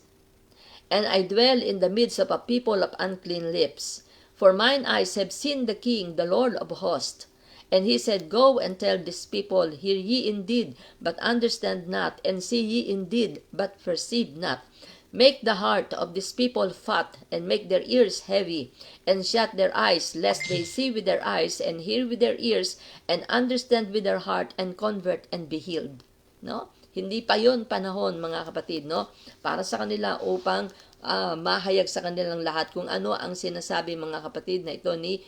and I dwell in the midst of a people of unclean lips. For mine eyes have seen the King, the Lord of hosts. And he said, Go and tell this people, Hear ye indeed, but understand not, and see ye indeed, but perceive not. Make the heart of this people fat, and make their ears heavy, and shut their eyes, lest they see with their eyes, and hear with their ears, and understand with their heart, and convert, and be healed. No? Hindi pa yon panahon, mga kapatid, no? Para sa kanila upang mahayag sa kanilang lahat kung ano ang sinasabi, mga kapatid, na ito ni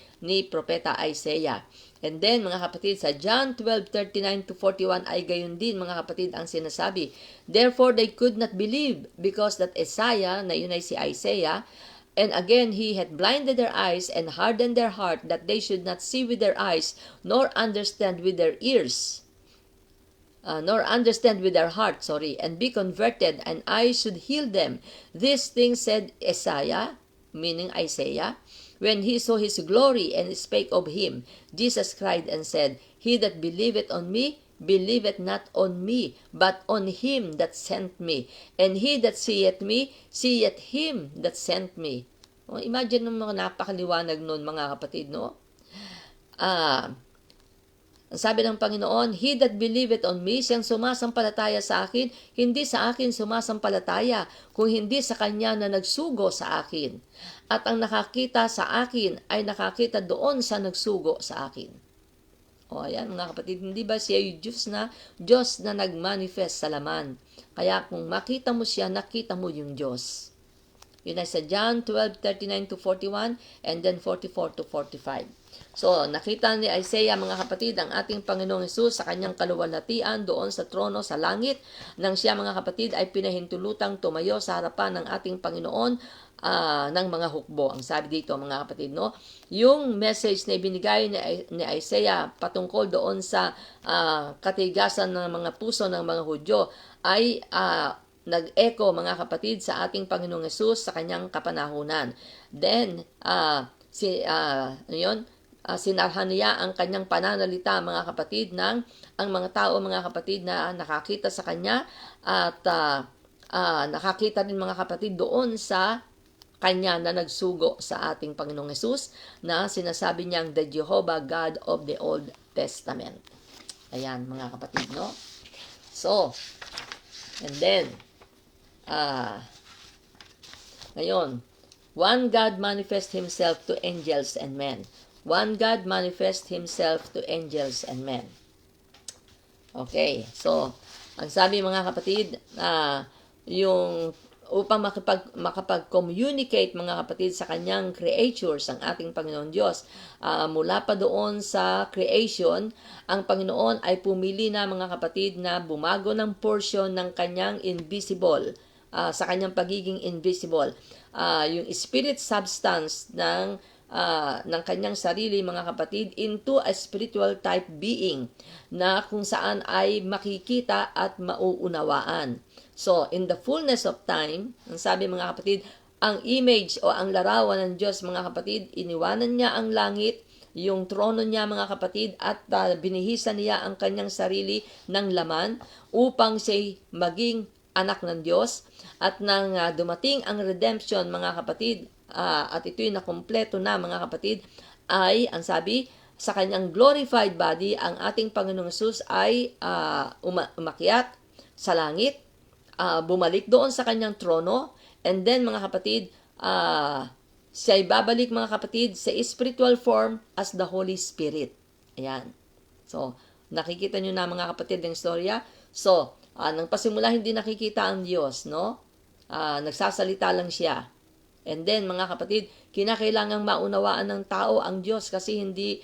Propeta Isaiah. And then, mga kapatid, sa John 12:39-41 ay gayon din, mga kapatid, ang sinasabi. Therefore, they could not believe, because that Isaiah, na yun ay si Isaiah, and again, he had blinded their eyes and hardened their heart, that they should not see with their eyes, nor understand with their ears, nor understand with their heart, and be converted, and I should heal them. These things said Isaiah, meaning Isaiah, when he saw his glory and spake of him. Jesus cried and said, He that believeth on me, believeth not on me, but on him that sent me. And he that seeth me, seeth him that sent me. Imagine mo, napakaliwanag nun, mga kapatid, no? Ang sabi ng Panginoon, He that believeth on me, siyang sumasampalataya sa akin, hindi sa akin sumasampalataya, kung hindi sa Kanya na nagsugo sa akin. At ang nakakita sa akin ay nakakita doon sa nagsugo sa akin. O ayan, mga kapatid, hindi ba siya yung Diyos na nagmanifest sa laman? Kaya kung makita mo siya, nakita mo yung Diyos. Yun ay sa John 12:39-41 and then 44-45. So, nakita ni Isaiah, mga kapatid, ang ating Panginoong Hesus sa kanyang kaluwalhatian doon sa trono sa langit, nang siya, mga kapatid, ay pinahintulutang tumayo sa harapan ng ating Panginoon ng mga hukbo. Ang sabi dito, mga kapatid, no? Yung message na ibinigay ni Isaiah patungkol doon sa katigasan ng mga puso ng mga Hudyo ay nag-echo, mga kapatid, sa ating Panginoong Hesus sa kanyang kapanahunan. Then, sinarhan niya ang kanyang pananalita, mga kapatid, ng ang mga tao, mga kapatid, na nakakita sa kanya at nakakita din, mga kapatid, doon sa kanya na nagsugo sa ating Panginoong Hesus, na sinasabi niyang the Jehovah God of the Old Testament. Ayan, mga kapatid, no? So, and then, ngayon, one God manifest Himself to angels and men. One God manifest Himself to angels and men. Okay, so, ang sabi, mga kapatid, yung upang makapag-communicate, mga kapatid, sa kanyang creatures, ang ating Panginoon Diyos, mula pa doon sa creation, ang Panginoon ay pumili na, mga kapatid, na bumago ng portion ng kanyang invisible, sa kanyang pagiging invisible. Yung spirit substance ng kanyang sarili, mga kapatid, into a spiritual type being na kung saan ay makikita at mauunawaan. So, in the fullness of time, ang sabi, mga kapatid, ang image o ang larawan ng Diyos, mga kapatid, iniwanan niya ang langit, yung trono niya, mga kapatid, at binihisan niya ang kanyang sarili ng laman upang siya maging anak ng Diyos. At nang dumating ang redemption, mga kapatid, at ito'y nakumpleto na, mga kapatid, ay, ang sabi, sa kanyang glorified body, ang ating Panginoong Hesus ay umakyat sa langit, bumalik doon sa kanyang trono, and then, mga kapatid, siya ay babalik, mga kapatid, sa spiritual form as the Holy Spirit. Ayan. So, nakikita nyo na, mga kapatid, ng istorya. So, nang pasimula hindi nakikita ang Diyos, no? Nagsasalita lang siya. And then, mga kapatid, kinakailangang maunawaan ng tao ang Diyos kasi hindi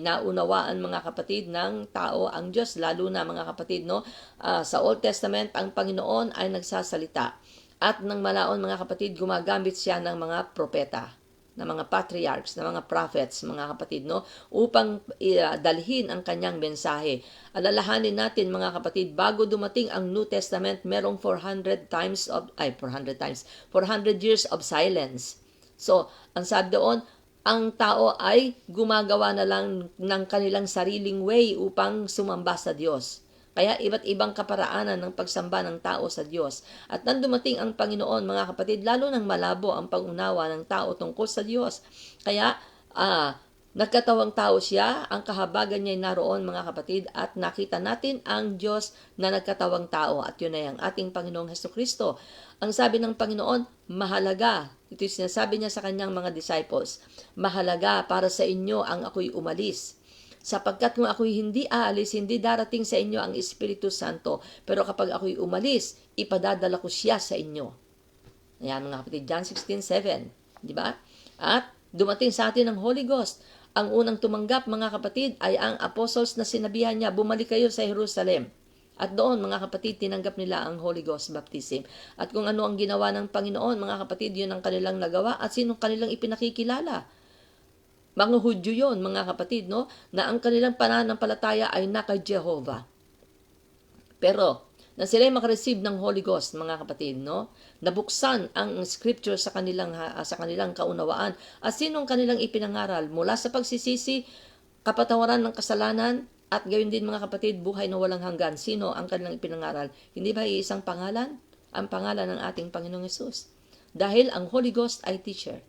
naunawaan, mga kapatid, ng tao ang Diyos, lalo na, mga kapatid, no? Sa Old Testament, ang Panginoon ay nagsasalita. At nang malaon, mga kapatid, gumagamit siya ng mga propeta, ng mga patriarchs, ng mga prophets, mga kapatid, no? Upang dalhin ang kanyang mensahe. Alalahanin natin, mga kapatid, bago dumating ang New Testament, merong 400 years of silence. So, ang sabi doon, ang tao ay gumagawa na lang ng kanilang sariling way upang sumamba sa Diyos. Kaya iba't ibang kaparaanan ng pagsamba ng tao sa Diyos. At nang dumating ang Panginoon, mga kapatid, lalo nang malabo ang pag-unawa ng tao tungkol sa Diyos. Kaya, nagkatawang tao siya, ang kahabagan niya ay naroon, mga kapatid, at nakita natin ang Diyos na nagkatawang tao. At yun ay ang ating Panginoong Hesukristo. Ang sabi ng Panginoon, mahalaga. Ito yung sinasabi niya sa kanyang mga disciples. Mahalaga para sa inyo ang ako'y umalis. Sapagkat kung ako'y hindi aalis, hindi darating sa inyo ang Espiritu Santo. Pero kapag ako'y umalis, ipadadala ko siya sa inyo. Ayan, mga kapatid, John 16:7. Di ba? At dumating sa atin ang Holy Ghost. Ang unang tumanggap, mga kapatid, ay ang apostles na sinabihan niya, bumalik kayo sa Jerusalem. At doon, mga kapatid, tinanggap nila ang Holy Ghost baptism. At kung ano ang ginawa ng Panginoon, mga kapatid, yun ang kanilang nagawa at sinong kanilang ipinakikilala. Mga Hudyo yun, mga kapatid, no? Na ang kanilang pananampalataya ay naka-Jehovah. Pero, na sila ay makareceive ng Holy Ghost, mga kapatid, no? Nabuksan ang scripture sa kanilang kaunawaan. At sinong kanilang ipinangaral? Mula sa pagsisisi, kapatawaran ng kasalanan, at gayon din, mga kapatid, buhay na walang hanggan. Sino ang kanilang ipinangaral? Hindi ba iisang pangalan? Ang pangalan ng ating Panginoong Hesus. Dahil ang Holy Ghost ay teacher.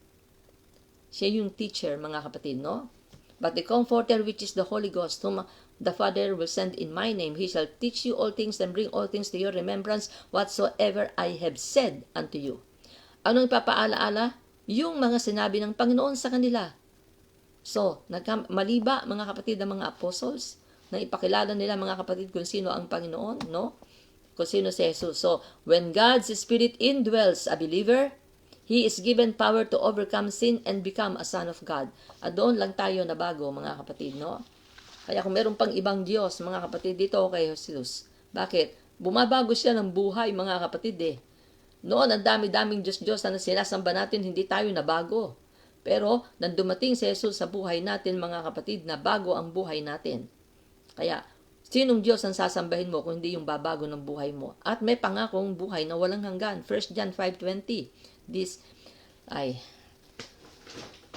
Siya yung teacher, mga kapatid, no? But the Comforter, which is the Holy Ghost, whom the Father will send in my name, He shall teach you all things and bring all things to your remembrance, whatsoever I have said unto you. Anong ipapaalaala? Yung mga sinabi ng Panginoon sa kanila. So, maliba, mga kapatid, ang mga apostles, na ipakilala nila, mga kapatid, kung sino ang Panginoon, no? Kung sino si Jesus. So, when God's Spirit indwells a believer, He is given power to overcome sin and become a son of God. At doon lang tayo na bago, mga kapatid, no? Kaya kung meron pang ibang Diyos, mga kapatid, dito kay Jesus. Bakit? Bumabago siya ng buhay, mga kapatid, eh. Noon, ang dami-daming Diyos-Diyos na sinasamba natin, hindi tayo nabago. Pero, nang dumating si Jesus sa buhay natin, mga kapatid, na bago ang buhay natin. Kaya, sinong Diyos ang sasambahin mo kung hindi yung babago ng buhay mo? At may pangakong buhay na walang hanggan. 1 John 5:20.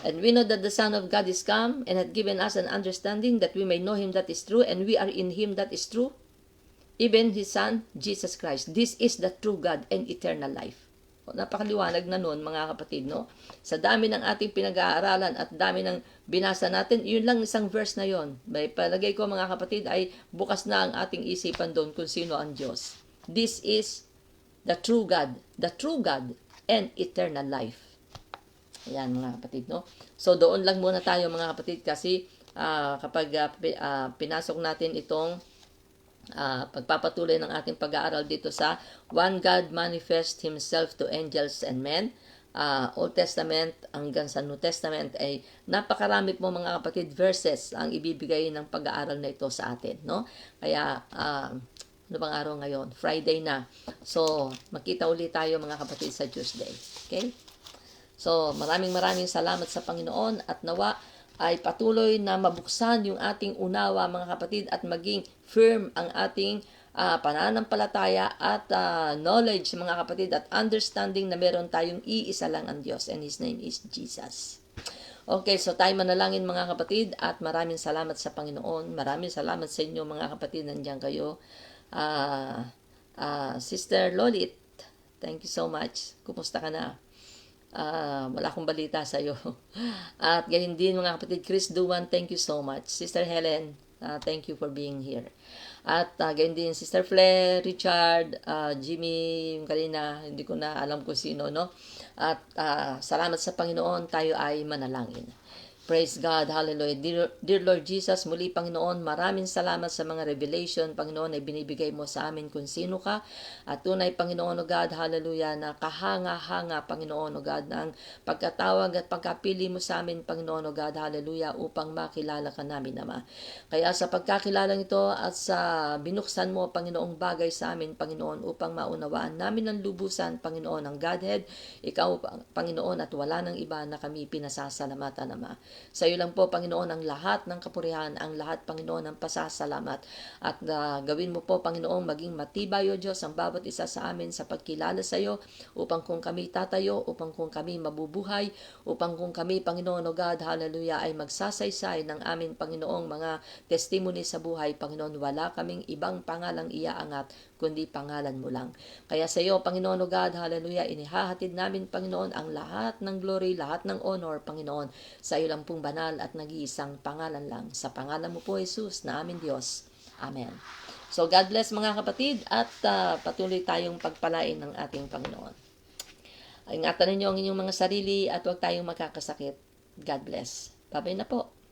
And we know that the Son of God is come and hath given us an understanding that we may know Him that is true, and we are in Him that is true, even His Son, Jesus Christ. This is the true God and eternal life. Napakaliwanag na nun, mga kapatid, no? Sa dami ng ating pinag-aaralan at dami ng binasa natin, yun lang isang verse na yon. May palagay ko, mga kapatid, ay bukas na ang ating isipan doon kung sino ang Diyos. This is the true God and eternal life. Ayan, mga kapatid, no? So, doon lang muna tayo, mga kapatid, kasi kapag pinasok natin itong pagpapatuloy ng ating pag-aaral dito sa One God Manifest Himself to Angels and Men, Old Testament hanggang sa New Testament, ay napakarami po, mga kapatid, verses ang ibibigay ng pag-aaral na ito sa atin, no? Kaya, ano bang araw ngayon? Friday na. So, makita ulit tayo, mga kapatid, sa Tuesday. Okay? So, maraming salamat sa Panginoon at nawa ay patuloy na mabuksan yung ating unawa, mga kapatid, at maging firm ang ating pananampalataya at knowledge, mga kapatid, at understanding na meron tayong iisa lang ang Diyos, and His name is Jesus. Okay, so tayo manalangin, mga kapatid, at maraming salamat sa Panginoon. Maraming salamat sa inyo, mga kapatid, nandiyan kayo. Sister Lolit, thank you so much. Kumusta ka na? Wala akong balita sa iyo. At gayon din, mga kapatid, Chris Duwan, thank you so much. Sister Helen, thank you for being here. At gayon din, Sister Flair, Richard, Jimmy, yung kanina, hindi ko na alam kung sino, no? At salamat sa Panginoon, tayo ay manalangin. Praise God, hallelujah. Dear Lord Jesus, muli Panginoon, maraming salamat sa mga revelation, Panginoon, ay binibigay mo sa amin kung sino ka. At tunay, Panginoon, O God, hallelujah, na kahanga-hanga, Panginoon, O God, ng pagkatawag at pagkapili mo sa amin, Panginoon, O God, hallelujah, upang makilala ka namin, Ama. Kaya sa pagkakilalang ito at sa binuksan mo, Panginoong bagay sa amin, Panginoon, upang maunawaan namin ang lubusan, Panginoon, ang Godhead, Ikaw, Panginoon, at wala ng iba na kami pinasasalamatan, Ama. Sa iyo lang po, Panginoon, ang lahat ng kapurihan, ang lahat, Panginoon, ng pasasalamat. At gawin mo po, Panginoon, maging matibay, O Diyos, ang bawat isa sa amin sa pagkilala sa iyo, upang kung kami tatayo, upang kung kami mabubuhay, upang kung kami, Panginoon, O God, hallelujah, ay magsasaysay ng amin, Panginoong mga testimony sa buhay, Panginoon, wala kaming ibang pangalang iaangat, kundi pangalan mo lang. Kaya sa iyo, Panginoon, O God, hallelujah, inihahatid namin, Panginoon, ang lahat ng glory, lahat ng honor, Panginoon, sa iyo lang pong banal at nag-iisang pangalan lang. Sa pangalan mo po, Jesus, na aming Diyos. Amen. So, God bless, mga kapatid, at patuloy tayong pagpalain ng ating Panginoon. Ingatan ninyo ang inyong mga sarili at huwag tayong makakasakit. God bless. Bye-bye na po.